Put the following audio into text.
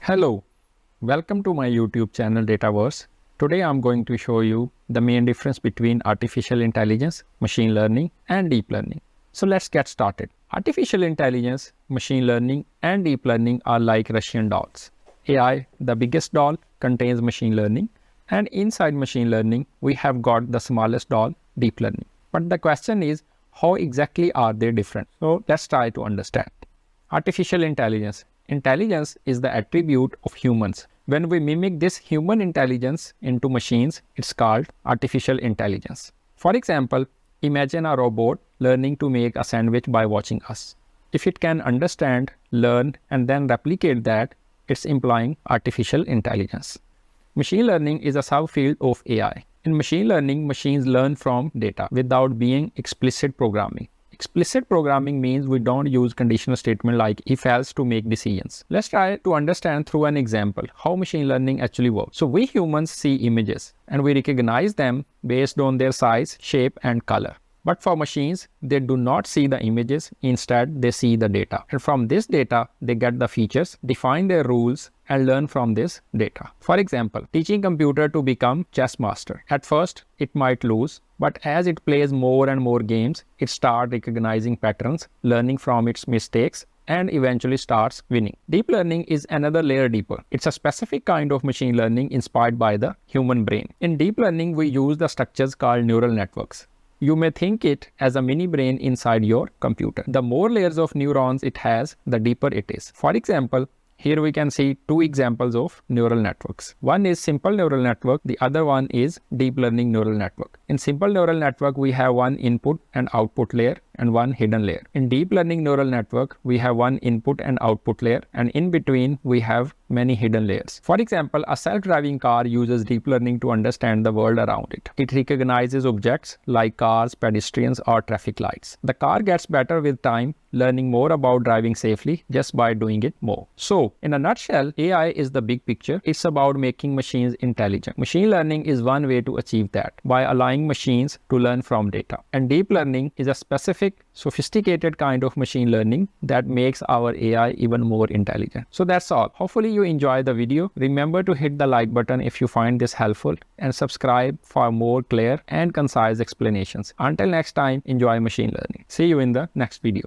Hello, welcome to my YouTube channel Dataverse. Today I'm going to show you the main difference between artificial intelligence, machine learning and deep learning. So let's get started. Artificial intelligence, machine learning and deep learning are like Russian dolls. AI, the biggest doll, contains machine learning, and inside machine learning we have got the smallest doll, deep learning. But the question is, how exactly are they different? So let's try to understand. Artificial intelligence. Intelligence is the attribute of humans. When we mimic this human intelligence into machines, it's called artificial intelligence. For example, imagine a robot learning to make a sandwich by watching us. If it can understand, learn, and then replicate that, it's implying artificial intelligence. Machine learning is a subfield of AI. In machine learning, machines learn from data without being explicit programming. Explicit programming means we don't use conditional statement like if-else to make decisions. Let's try to understand through an example how machine learning actually works. So we humans see images and we recognize them based on their size, shape and color. But for machines, they do not see the images, instead they see the data. And from this data, they get the features, define their rules, and learn from this data. For example, teaching computer to become chess master. At first, it might lose, but as it plays more and more games, it starts recognizing patterns, learning from its mistakes, and eventually starts winning. Deep learning is another layer deeper. It's a specific kind of machine learning inspired by the human brain. In deep learning, we use the structures called neural networks. You may think it as a mini brain inside your computer. The more layers of neurons it has, the deeper it is. For example, here we can see two examples of neural networks. One is simple neural network, the other one is deep learning neural network. In simple neural network, we have one input and output layer and one hidden layer. In deep learning neural network, we have one input and output layer, and in between we have many hidden layers. For example, a self-driving car uses deep learning to understand the world around it. It recognizes objects like cars, pedestrians, or traffic lights. The car gets better with time, learning more about driving safely just by doing it more. So, in a nutshell, AI is the big picture. It's about making machines intelligent. Machine learning is one way to achieve that, by allowing machines to learn from data. And deep learning is a specific, sophisticated kind of machine learning that makes our AI even more intelligent. So that's all. Hopefully you enjoy the video. Remember to hit the like button if you find this helpful and subscribe for more clear and concise explanations. Until next time, enjoy machine learning. See you in the next video.